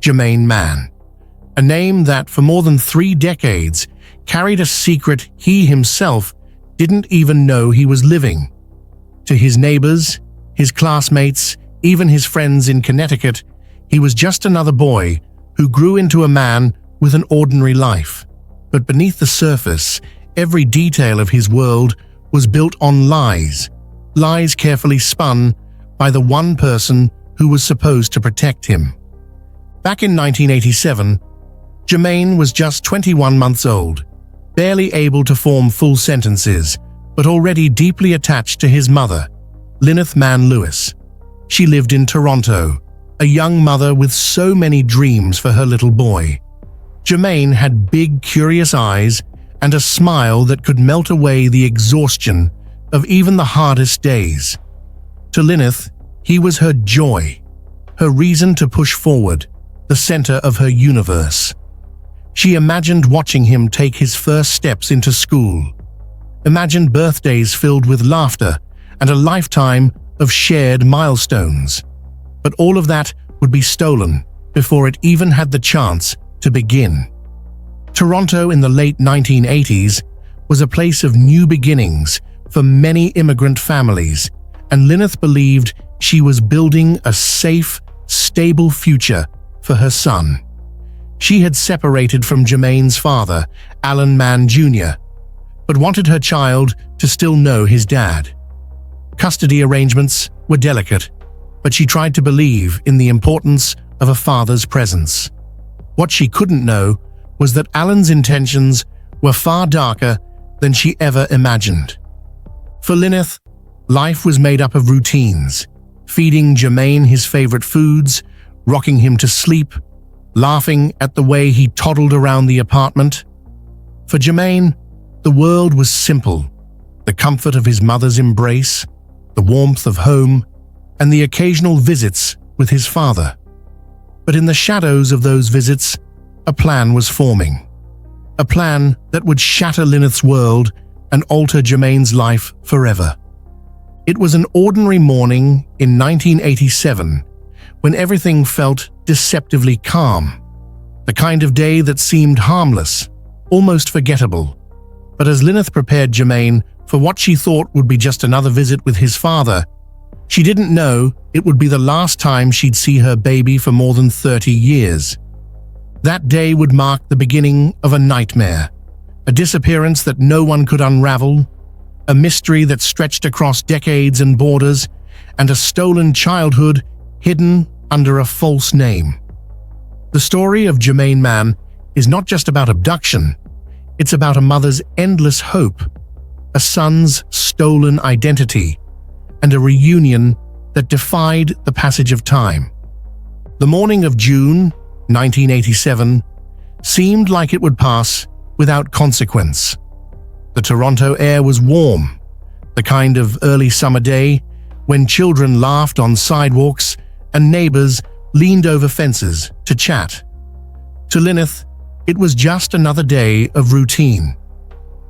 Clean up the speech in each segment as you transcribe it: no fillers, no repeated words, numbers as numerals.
Jermaine Mann, a name that for more than 3 decades carried a secret he himself didn't even know he was living. To his neighbors, his classmates, even his friends in Connecticut, he was just another boy who grew into a man with an ordinary life. But beneath the surface, every detail of his world was built on lies carefully spun by the one person who was supposed to protect him. Back in 1987, Jermaine was just 21 months old, barely able to form full sentences, but already deeply attached to his mother, Lyneth Mann-Lewis. She lived in Toronto, a young mother with so many dreams for her little boy. Jermaine had big, curious eyes and a smile that could melt away the exhaustion of even the hardest days. To Lyneth, he was her joy, her reason to push forward, the center of her universe. She imagined watching him take his first steps into school, imagined birthdays filled with laughter and a lifetime of shared milestones. But all of that would be stolen before it even had the chance to begin. Toronto in the late 1980s was a place of new beginnings for many immigrant families, and Lyneth believed she was building a safe, stable future for her son. She had separated from Jermaine's father, Alan Mann Jr., but wanted her child to still know his dad. Custody arrangements were delicate, but she tried to believe in the importance of a father's presence. What she couldn't know was that Alan's intentions were far darker than she ever imagined. For Lyneth, life was made up of routines, feeding Jermaine his favorite foods, rocking him to sleep, laughing at the way he toddled around the apartment. For Jermaine, the world was simple: the comfort of his mother's embrace, the warmth of home, and the occasional visits with his father. But in the shadows of those visits, a plan was forming. A plan that would shatter Lyneth's world and alter Jermaine's life forever. It was an ordinary morning in 1987 when everything felt deceptively calm. The kind of day that seemed harmless, almost forgettable. But as Lyneth prepared Jermaine for what she thought would be just another visit with his father, she didn't know it would be the last time she'd see her baby for more than 30 years. That day would mark the beginning of a nightmare, a disappearance that no one could unravel, a mystery that stretched across decades and borders, and a stolen childhood hidden under a false name. The story of Jermaine Mann is not just about abduction, it's about a mother's endless hope, a son's stolen identity, and a reunion that defied the passage of time. The morning of June 1987 seemed like it would pass without consequence. The Toronto air was warm, the kind of early summer day when children laughed on sidewalks and neighbors leaned over fences to chat. To Lyneth, it was just another day of routine,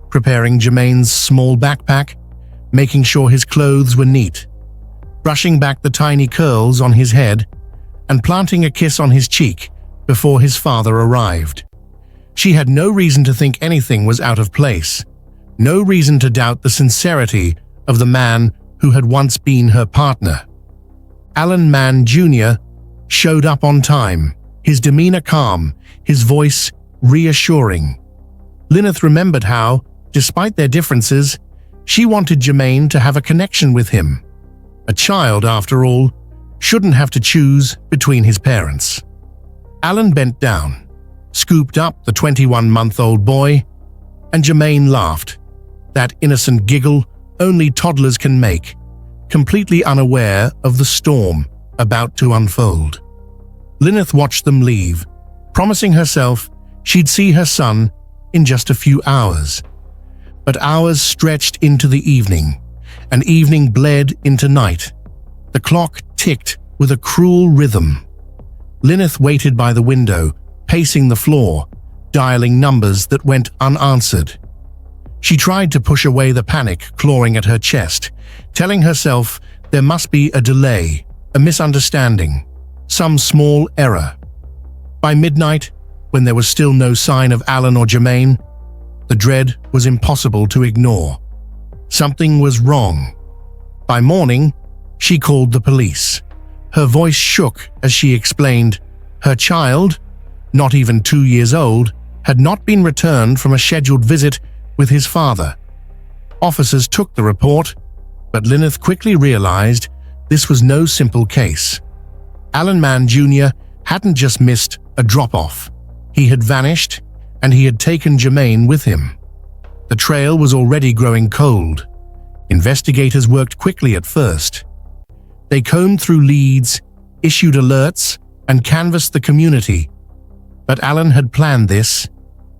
preparing Jermaine's small backpack, making sure his clothes were neat, brushing back the tiny curls on his head, and planting a kiss on his cheek before his father arrived. She had no reason to think anything was out of place, no reason to doubt the sincerity of the man who had once been her partner. Alan Mann Jr. showed up on time, his demeanor calm, his voice reassuring. Lyneth remembered how, despite their differences, she wanted Jermaine to have a connection with him. A child, after all, shouldn't have to choose between his parents. Alan bent down, scooped up the 21-month-old boy, and Jermaine laughed, that innocent giggle only toddlers can make, completely unaware of the storm about to unfold. Lyneth watched them leave, promising herself she'd see her son in just a few hours. But hours stretched into the evening, and evening bled into night. The clock ticked with a cruel rhythm. Lyneth waited by the window, pacing the floor, dialing numbers that went unanswered. She tried to push away the panic clawing at her chest, telling herself there must be a delay, a misunderstanding, some small error. By midnight, when there was still no sign of Alan or Jermaine, the dread was impossible to ignore. Something was wrong. By morning, she called the police. Her voice shook as she explained her child, not even 2 years old, had not been returned from a scheduled visit with his father. Officers took the report, but Lyneth quickly realized this was no simple case. Alan Mann Jr. hadn't just missed a drop-off. He had vanished, and he had taken Jermaine with him. The trail was already growing cold. Investigators worked quickly at first. They combed through leads, issued alerts, and canvassed the community. But Alan had planned this.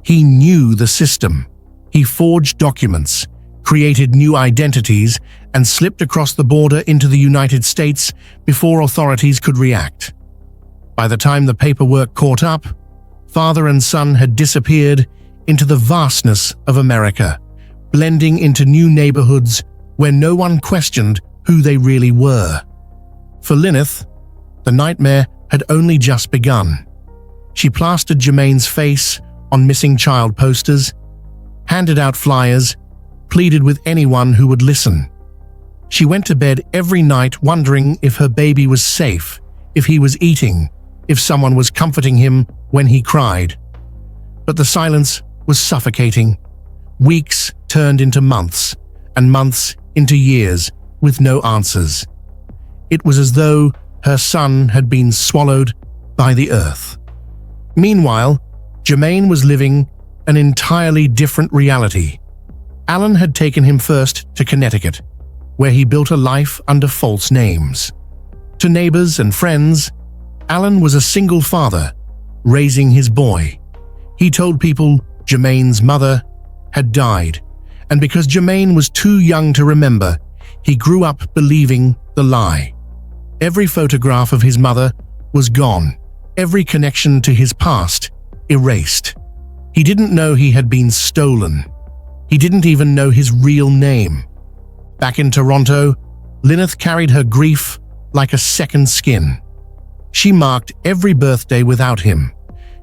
He knew the system. He forged documents, created new identities, and slipped across the border into the United States before authorities could react. By the time the paperwork caught up, father and son had disappeared into the vastness of America, blending into new neighborhoods where no one questioned who they really were. For Lyneth, the nightmare had only just begun. She plastered Jermaine's face on missing child posters, handed out flyers, pleaded with anyone who would listen. She went to bed every night wondering if her baby was safe, if he was eating, if someone was comforting him when he cried. But the silence was suffocating. Weeks turned into months, and months into years, with no answers. It was as though her son had been swallowed by the earth. Meanwhile, Jermaine was living an entirely different reality. Alan had taken him first to Connecticut, where he built a life under false names. To neighbors and friends, Alan was a single father, raising his boy. He told people Jermaine's mother had died, and because Jermaine was too young to remember, he grew up believing the lie. Every photograph of his mother was gone, every connection to his past erased. He didn't know he had been stolen. He didn't even know his real name. Back in Toronto, Lyneth carried her grief like a second skin. She marked every birthday without him.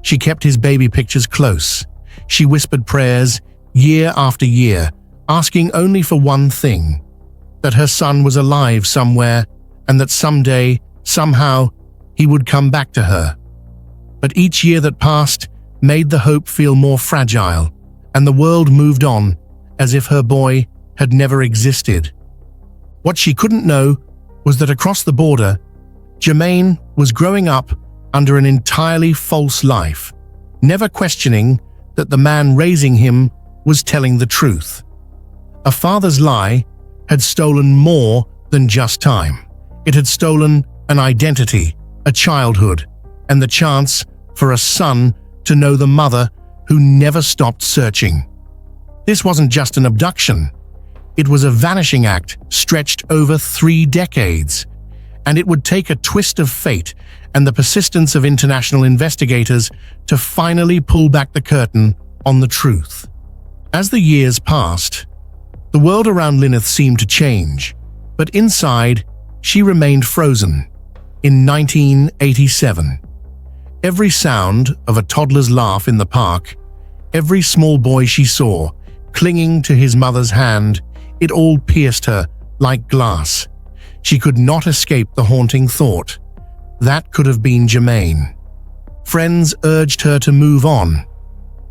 She kept his baby pictures close. She whispered prayers year after year, asking only for one thing: that her son was alive somewhere and that someday, somehow, he would come back to her. But each year that passed made the hope feel more fragile, and the world moved on as if her boy had never existed. What she couldn't know was that across the border, Jermaine was growing up under an entirely false life, never questioning that the man raising him was telling the truth. A father's lie had stolen more than just time. It had stolen an identity, a childhood, and the chance for a son to know the mother who never stopped searching. This wasn't just an abduction. It was a vanishing act stretched over 3 decades, and it would take a twist of fate and the persistence of international investigators to finally pull back the curtain on the truth. As the years passed, the world around Lyneth seemed to change, but inside, she remained frozen. In 1987, every sound of a toddler's laugh in the park, every small boy she saw clinging to his mother's hand, it all pierced her like glass. She could not escape the haunting thought. That could have been Jermaine. Friends urged her to move on.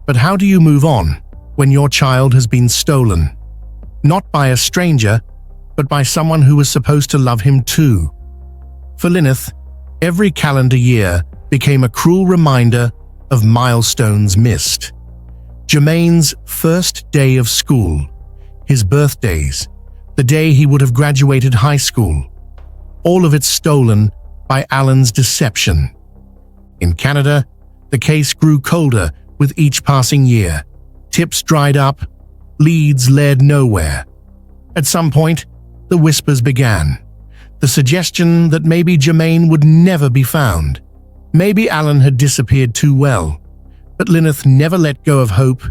But how do you move on when your child has been stolen? Not by a stranger, but by someone who was supposed to love him too. For Lyneth, every calendar year became a cruel reminder of milestones missed. Jermaine's first day of school, his birthdays, the day he would have graduated high school, all of it stolen by Alan's deception. In Canada, the case grew colder with each passing year. Tips dried up, leads led nowhere. At some point, the whispers began. The suggestion that maybe Jermaine would never be found. Maybe Alan had disappeared too well. But Lyneth never let go of hope,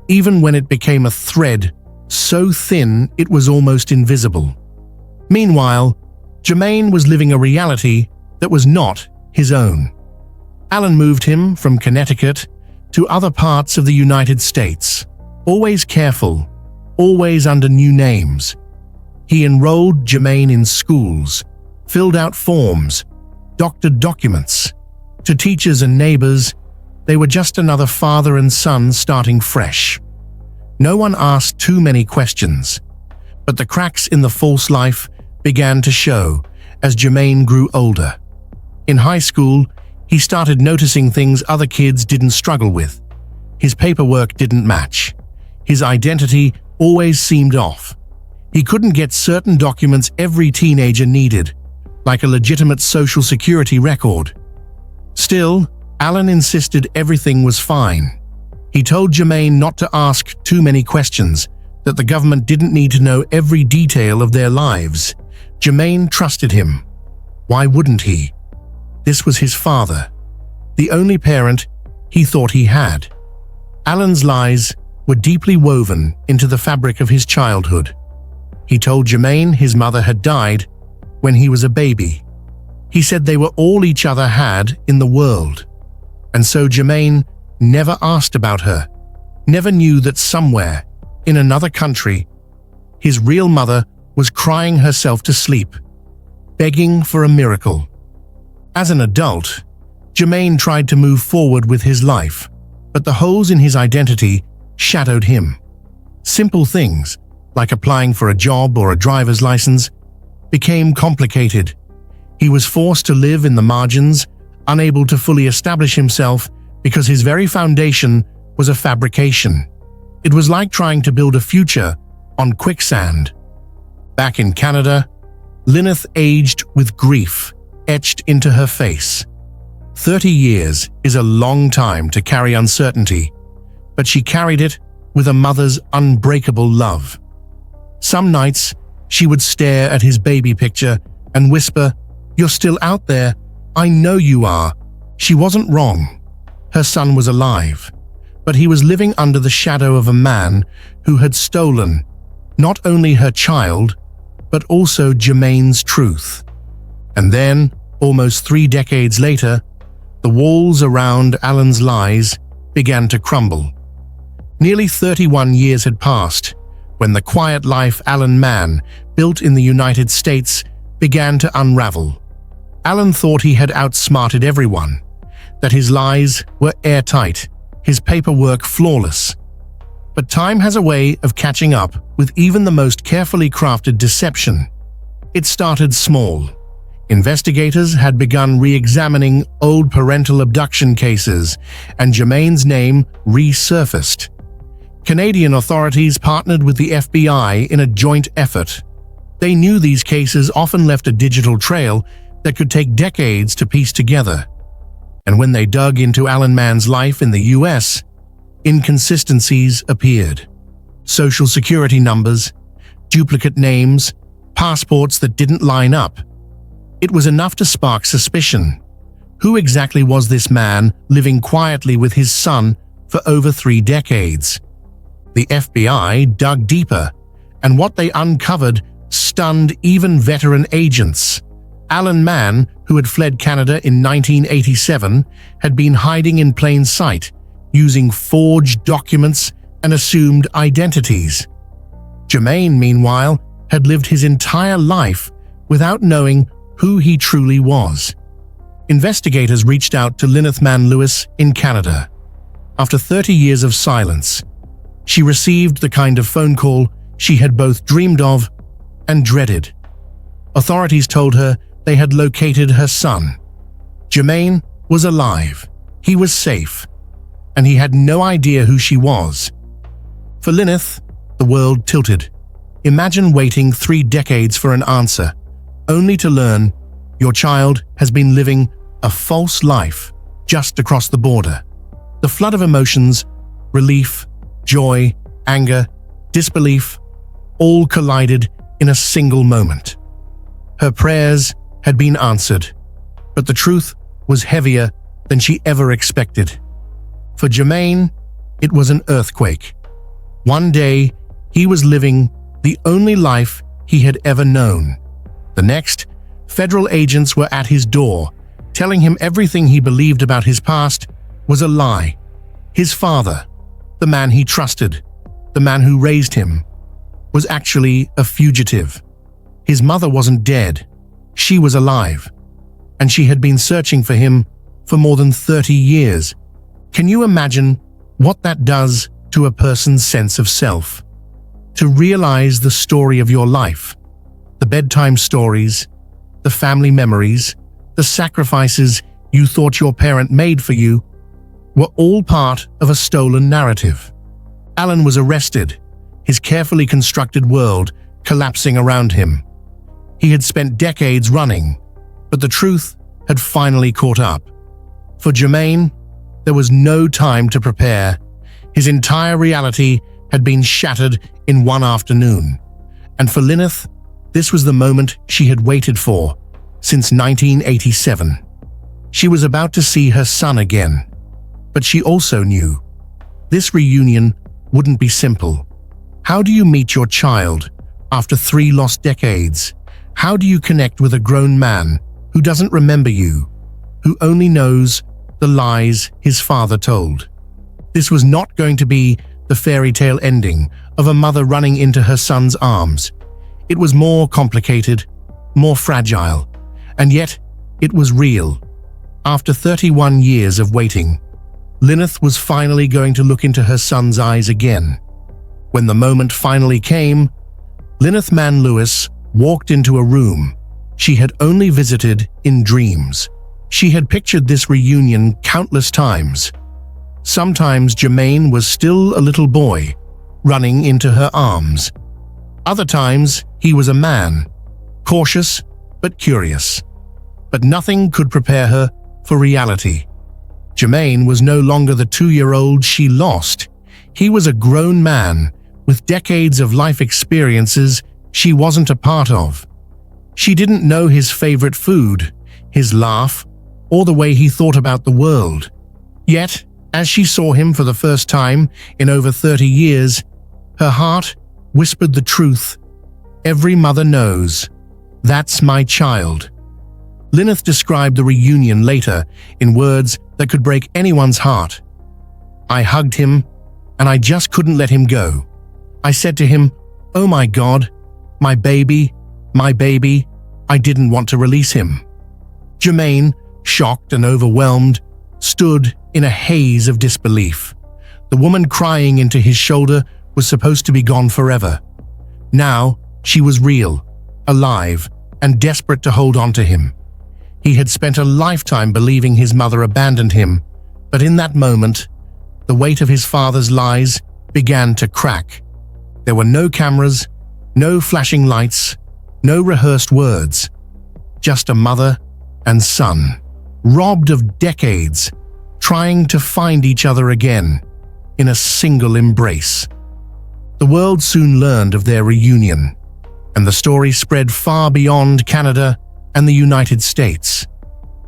even when it became a thread so thin it was almost invisible. Meanwhile, Jermaine was living a reality that was not his own. Alan moved him from Connecticut to other parts of the United States, always careful, always under new names. He enrolled Jermaine in schools, filled out forms, doctored documents. To teachers and neighbors, they were just another father and son starting fresh. No one asked too many questions, but the cracks in the false life began to show as Jermaine grew older. In high school, he started noticing things other kids didn't struggle with. His paperwork didn't match. His identity always seemed off. He couldn't get certain documents every teenager needed, like a legitimate social security record. Still, Alan insisted everything was fine. He told Jermaine not to ask too many questions, that the government didn't need to know every detail of their lives. Jermaine trusted him. Why wouldn't he? This was his father, the only parent he thought he had. Alan's lies were deeply woven into the fabric of his childhood. He told Jermaine his mother had died when he was a baby. He said they were all each other had in the world. And so Jermaine never asked about her, never knew that somewhere, in another country, his real mother was crying herself to sleep, begging for a miracle. As an adult, Jermaine tried to move forward with his life, but the holes in his identity shadowed him. Simple things, like applying for a job or a driver's license, became complicated. He was forced to live in the margins, unable to fully establish himself because his very foundation was a fabrication. It was like trying to build a future on quicksand. Back in Canada, Lyneth aged with grief etched into her face. 30 years is a long time to carry uncertainty, but she carried it with a mother's unbreakable love. Some nights, she would stare at his baby picture and whisper, "You're still out there. I know you are." She wasn't wrong. Her son was alive, but he was living under the shadow of a man who had stolen not only her child, but also Jermaine's truth. And then, almost 3 decades later, the walls around Alan's lies began to crumble. Nearly 31 years had passed when the quiet life Alan Mann built in the United States began to unravel. Alan thought he had outsmarted everyone, that his lies were airtight, his paperwork flawless. But time has a way of catching up with even the most carefully crafted deception. It started small. Investigators had begun re-examining old parental abduction cases, and Jermaine's name resurfaced. Canadian authorities partnered with the FBI in a joint effort. They knew these cases often left a digital trail that could take decades to piece together. And when they dug into Alan Mann's life in the US, inconsistencies appeared. Social security numbers, duplicate names, passports that didn't line up. It was enough to spark suspicion. Who exactly was this man living quietly with his son for over 3 decades? The FBI dug deeper, and what they uncovered stunned even veteran agents. Alan Mann, who had fled Canada in 1987, had been hiding in plain sight, using forged documents and assumed identities. Jermaine, meanwhile, had lived his entire life without knowing who he truly was. Investigators reached out to Lyneth Mann-Lewis in Canada. After 30 years of silence, she received the kind of phone call she had both dreamed of and dreaded. Authorities told her they had located her son. Jermaine was alive, he was safe, and he had no idea who she was. For Lyneth, the world tilted. Imagine waiting 3 decades for an answer, only to learn your child has been living a false life just across the border. The flood of emotions, relief, joy, anger, disbelief, all collided in a single moment. Her prayers had been answered, but the truth was heavier than she ever expected. For Jermaine, it was an earthquake. One day, he was living the only life he had ever known. The next, federal agents were at his door, telling him everything he believed about his past was a lie. His father, the man he trusted, the man who raised him, was actually a fugitive. His mother wasn't dead. She was alive, and she had been searching for him for more than 30 years. Can you imagine what that does to a person's sense of self? To realize the story of your life, the bedtime stories, the family memories, the sacrifices you thought your parent made for you, were all part of a stolen narrative. Alan was arrested, his carefully constructed world collapsing around him. He had spent decades running, but the truth had finally caught up. For Jermaine, there was no time to prepare. His entire reality had been shattered in one afternoon. And for Lyneth, this was the moment she had waited for since 1987. She was about to see her son again, but she also knew this reunion wouldn't be simple. How do you meet your child after 3 lost decades? How do you connect with a grown man who doesn't remember you, who only knows the lies his father told? This was not going to be the fairy tale ending of a mother running into her son's arms. It was more complicated, more fragile, and yet it was real. After 31 years of waiting, Lyneth was finally going to look into her son's eyes again. When the moment finally came, Lyneth Mann-Lewis walked into a room she had only visited in dreams. She had pictured this reunion countless times. Sometimes Jermaine was still a little boy, running into her arms. Other times, he was a man, cautious but curious. But nothing could prepare her for reality. Jermaine was no longer the 2-year-old she lost. He was a grown man with decades of life experiences she wasn't a part of. She didn't know his favorite food, his laugh, or the way he thought about the world. Yet, as she saw him for the first time in over 30 years, her heart whispered the truth. Every mother knows. That's my child. Lyneth described the reunion later in words that could break anyone's heart. I hugged him, and I just couldn't let him go. I said to him, "Oh my God, my baby, my baby." I didn't want to release him. Jermaine, shocked and overwhelmed, stood in a haze of disbelief. The woman crying into his shoulder was supposed to be gone forever. Now, she was real, alive, and desperate to hold on to him. He had spent a lifetime believing his mother abandoned him, but in that moment, the weight of his father's lies began to crack. There were no cameras, no flashing lights, no rehearsed words, just a mother and son, robbed of decades, trying to find each other again in a single embrace. The world soon learned of their reunion, and the story spread far beyond Canada and the United States.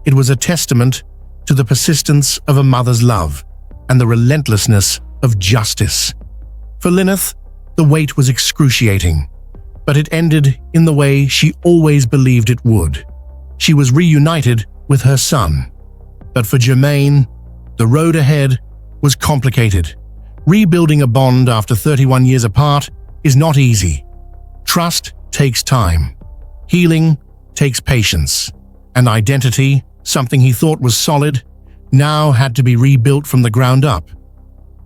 It was a testament to the persistence of a mother's love and the relentlessness of justice. For Lyneth, the wait was excruciating, but it ended in the way she always believed it would. She was reunited with her son. But for Jermaine, the road ahead was complicated. Rebuilding a bond after 31 years apart is not easy. Trust takes time. Healing takes patience. And identity, something he thought was solid, now had to be rebuilt from the ground up.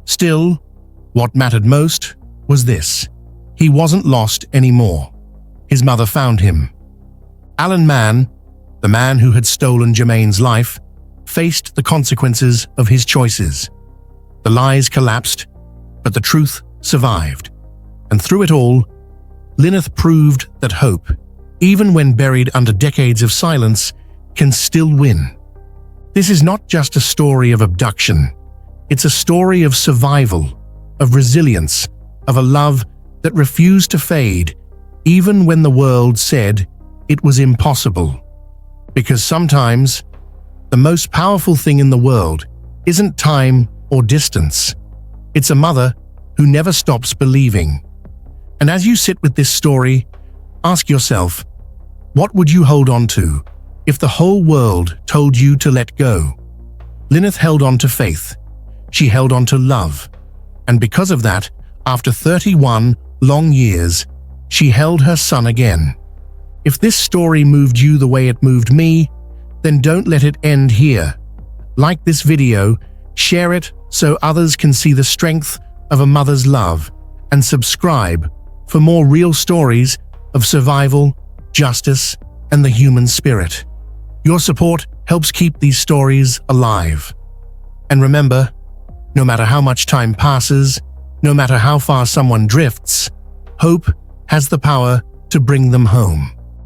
Still, what mattered most was this. He wasn't lost anymore. His mother found him. Alan Mann, the man who had stolen Jermaine's life, faced the consequences of his choices. The lies collapsed, but the truth survived. And through it all, Lyneth proved that hope, even when buried under decades of silence, can still win. This is not just a story of abduction. It's a story of survival, of resilience, of a love that refused to fade, even when the world said it was impossible. Because sometimes, the most powerful thing in the world isn't time or distance. It's a mother who never stops believing. And as you sit with this story, ask yourself, what would you hold on to if the whole world told you to let go? Lyneth held on to faith. She held on to love. And because of that, after 31 long years, she held her son again. If this story moved you the way it moved me, then don't let it end here. Like this video, share it so others can see the strength of a mother's love, and subscribe for more real stories of survival, justice, and the human spirit. Your support helps keep these stories alive. And remember, no matter how much time passes, no matter how far someone drifts, hope has the power to bring them home.